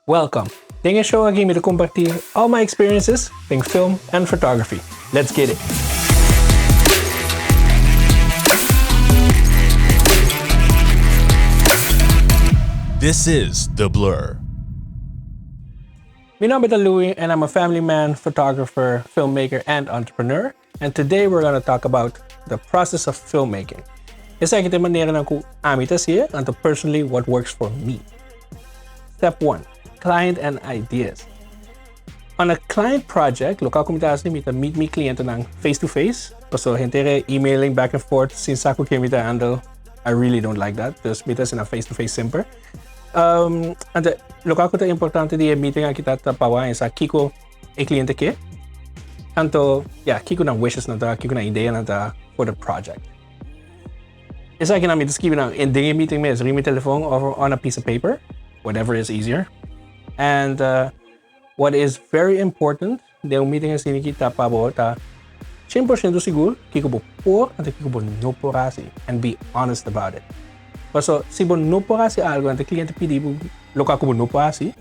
Welcome. Deze show ik met compartir all my experiences in film and photography. Let's get it. This is The Blur. My name is Louis and I'm a family man, photographer, filmmaker, and entrepreneur. And today we're going to talk about the process of filmmaking. Isa kita manera ng kung amita siya and personally what works for me. Step 1. Client and ideas. On a client project, local kumita ni mita meet me kliyente ng face-to-face. So, hintere emailing back and forth since ako kimita handle. I really don't like that. Just mita sina face-to-face simper. And local ko ta importante di meeting kita tapawa sa kiko e kliyente ke. Anto, yeah, kiko ng wishes na ta, kiko ng idea na ta for the project. Isa kinamit skrive ng ending meeting me is ring mi telephone or on a piece of paper, whatever is easier. And what is very important, the meeting is sinikita pa bo ta 100% siguro kiko bo por at kiko bo no porasi and be honest about it. So si bo no porasi algo and the client pidi bo loka ko bo no porasi,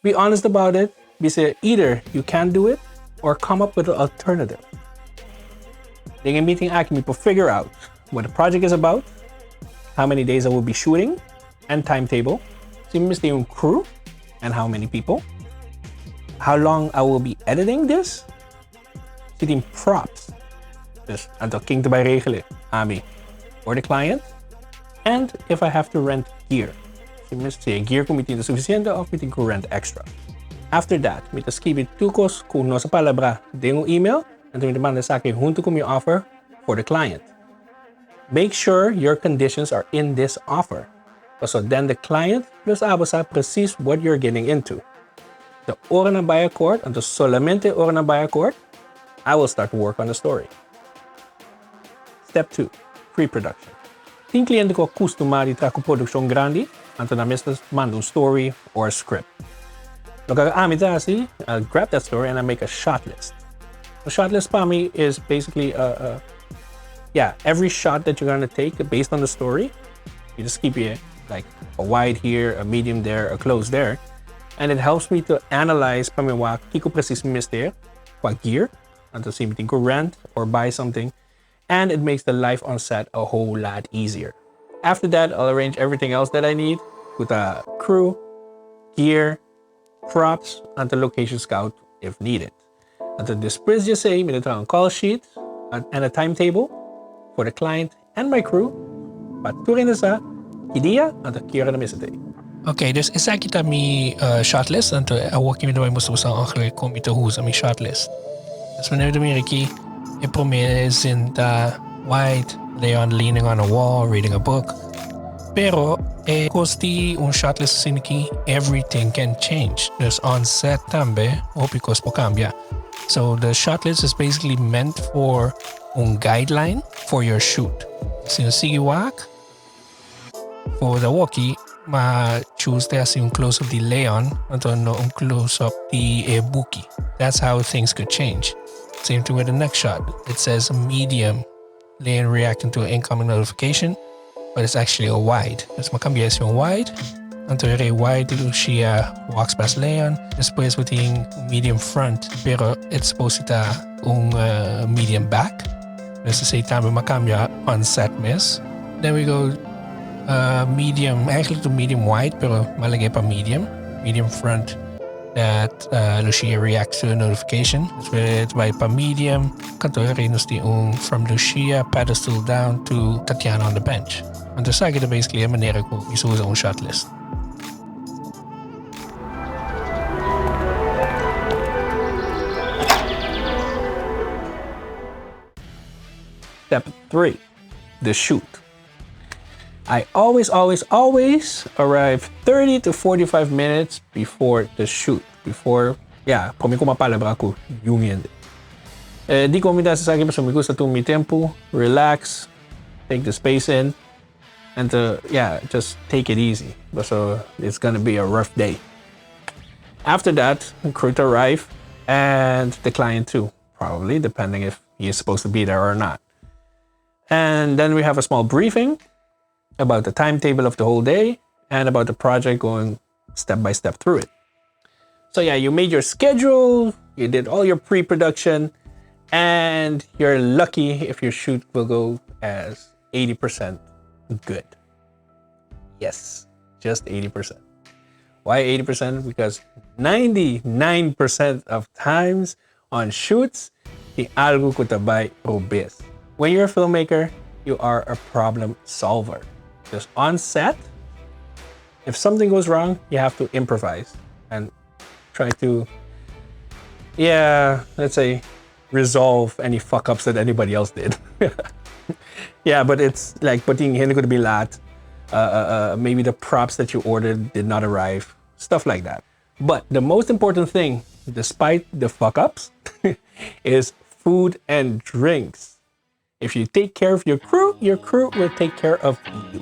be honest about it. Be say either you can do it or come up with an alternative. The meeting act me to figure out what the project is about, how many days I will be shooting, and timetable. Si Mr. yung crew and how many people, how long I will be editing this, sitting props, dus aantal king te bij regelen, Ami, or the client, and if I have to rent gear. Si Mr. gear kung mitin suficiente of mitin ko rent extra. After that, mita skrive tukos kung no sa palabra yung email, and tumita manda sa akin junto ko yung offer for the client. Make sure your conditions are in this offer. So then the client plus abosa precies what you're getting into. The ora na by accord, and solamente ora na by accord, I will start to work on the story. Step 2. Pre-production. Tin cliente ko customari tra ko production grandi, anto na mistas mando story or script. Look, I'll grab that story and I make a shot list. A shot list for me is basically every shot that you're gonna take based on the story, you just keep it like a wide here, a medium there, a close there. And it helps me to analyze pamiwa kiko precis mister kwa gear, until see me ko rent or buy something. And it makes the life on set a whole lot easier. After that, I'll arrange everything else that I need with a crew, gear, props, and the location scout if needed. And then this is just say me a call sheet and a timetable for the client and my crew. Paturin na sa idea at the kira na misite. Okay, dus isa kita mi shotlist and awak kimi daw mo sa akre ko mi to husa mi shotlist. Dus wanneer de Ameriki e promes in the white, they are leaning on a wall reading a book. Pero kosti un shotlist siniki everything can change. Dus on set tambe o because po cambia. So the shotlist is basically meant for un guideline for your shoot. Sinusigiwak for the walkie, ma choose te asi un close up the Leon until no un close up the Buki. That's how things could change. Same thing with the next shot. It says medium Leon reacting to an incoming notification, but it's actually a wide. It's makambia yung wide. Until a wide siya walks past Leon. Después with medium front, pero it's supposed to un medium back. Let's say tambe makambia on set miss. Then we go medium, actually to medium wide, pero malagay pa medium front that Lucia reacts to a notification. It's by pa medium, kanto reinos from Lucia pedestal down to Tatiana on the bench. And the sa kita basically a manera ko isuza un shot list. Step 3. The shoot. I always arrive 30 to 45 minutes before the shoot. Kung ko mapalabra ko yung yun. Di ko umida sa akin, so may gusto itong may tempo, relax, take the space in, and just take it easy. So it's gonna be a rough day. After that, the crew to arrive, and the client too, probably, depending if he is supposed to be there or not. And then we have a small briefing about the timetable of the whole day and about the project going step by step through it. So yeah, you made your schedule, you did all your pre-production, and you're lucky if your shoot will go as 80% good. Yes, just 80%. Why 80%? Because 99% of times on shoots, the algo kutabay rubis. When you're a filmmaker, you are a problem solver. Because on set, if something goes wrong, you have to improvise and try to, let's say, resolve any fuck-ups that anybody else did. Yeah, but it's like putting hindi ko bilat. Maybe the props that you ordered did not arrive, stuff like that. But the most important thing, despite the fuck-ups, is food and drinks. If you take care of your crew will take care of you.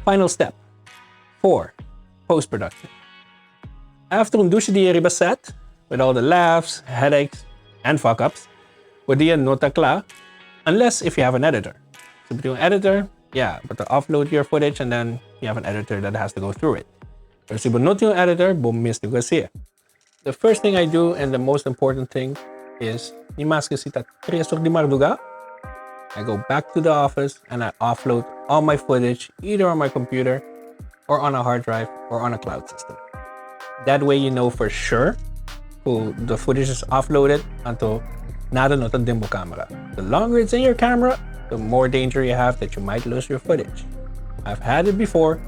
Final step 4, post-production. After een douche die je set, with all the laughs, headaches, and fuck-ups, wordt die nota klaar, unless if you have an editor. So if you have an editor, but to upload your footage and then you have an editor that has to go through it. But if you not your editor, boom, miss the here. The first thing I do and the most important thing is, ni mas kasi ta 3 di marduga, I go back to the office and I offload all my footage either on my computer or on a hard drive or on a cloud system. That way you know for sure the footage is offloaded until nada nota demo camera. The longer it's in your camera, the more danger you have that you might lose your footage. I've had it before,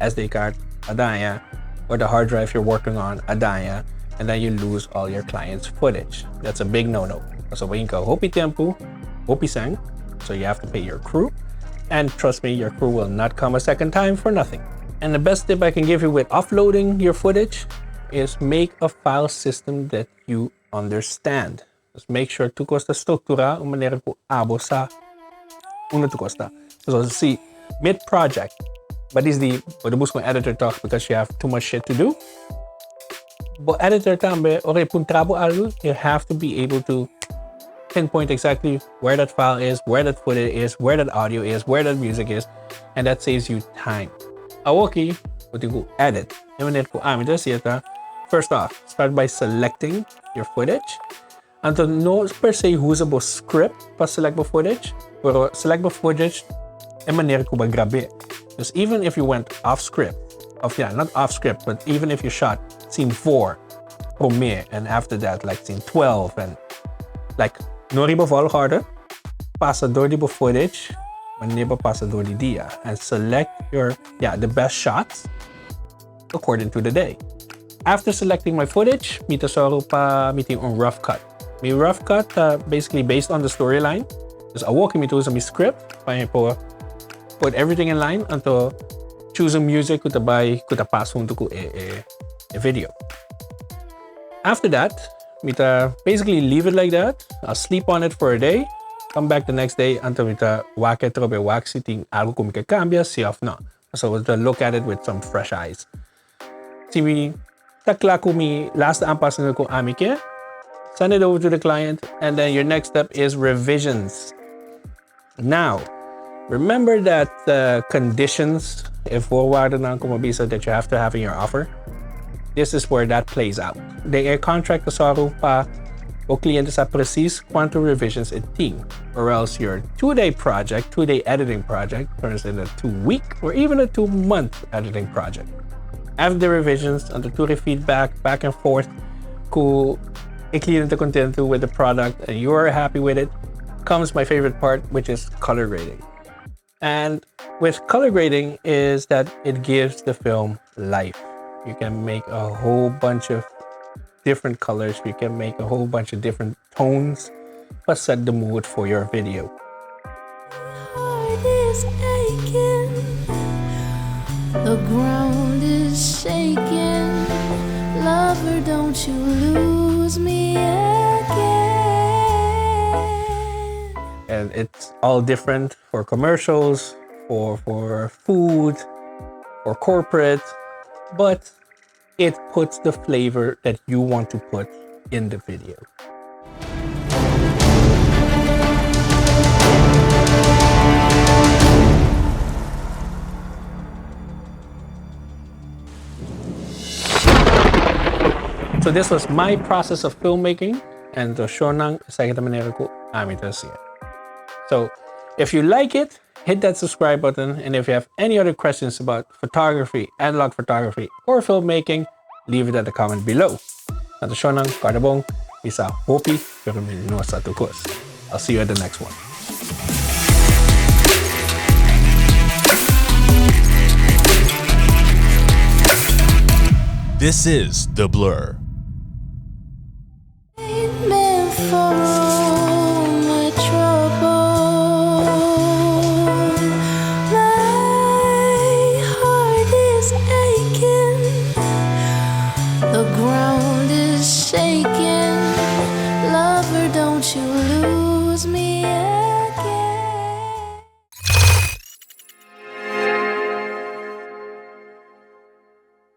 SD card, adaya, or the hard drive you're working on, adaya, and then you lose all your client's footage. That's a big no-no. So when you go hopi tempo, hopi sang, so you have to pay your crew. And trust me, your crew will not come a second time for nothing. And the best tip I can give you with offloading your footage is make a file system that you understand. Just make sure tu costa struktura uma maneira ko abo sa una tu costa. So see, mid-project, but is the podemos con editor talk because you have too much shit to do. But editor tambe, okay, pun trabo algo, you have to be able to pinpoint exactly where that file is, where that footage is, where that audio is, where that music is, and that saves you time. Awoki, what you go edit. First off, start by selecting your footage. Until no per se usable script pa select mo footage, pero select mo footage e manera ko ba grabe. Because even if you went off script, not off script, but even if you shot scene 4 premiere and after that like scene 12 and like no riba volgorde, passa door die footage, wanneer ba passa door die dia, and select your the best shots according to the day. After selecting my footage, mita soro pa meeting on rough cut. My rough cut basically based on the storyline. Just walking me to some script, put everything in line until choose a music kuta pass hunto ko a video. After that, mita basically leave it like that. I'll sleep on it for a day, come back the next day until mita wake trobe wak sitting algo ko mika cambia si off na. So to look at it with some fresh eyes. Si mi takla ko mi last ampas na ko amike, send it over to the client, and then your next step is revisions. Now, remember that the conditions, if voorwaarden ng kumabisa that you have to have in your offer, this is where that plays out. The contract kasaro pa o kliyente sa precis quanto revisions it ting, or else your 2-day project, 2-day editing project turns into a 2-week or even a 2-month editing project. After the revisions, under to feedback, back and forth, kung kliyente contento with the product and you are happy with it, comes my favorite part, which is color grading. And with color grading is that it gives the film life. You can make a whole bunch of different colors. You can make a whole bunch of different tones, but set the mood for your video. Heart is aching, the ground is shaking. Lover, don't you lose me again. And it's all different for commercials, for food, or corporate, but it puts the flavor that you want to put in the video. So this was my process of filmmaking, and to show nang sa kita manera ko amita siya. So if you like it, hit that subscribe button, and if you have any other questions about photography, analog photography, or filmmaking, leave it at the comment below. At the show nang Kadabong, isa hopi pero minino sa tukos. I'll see you at the next one. This is The Blur. Meant for all my trouble. My heart is aching. The ground is shaking. Lover, don't you lose me.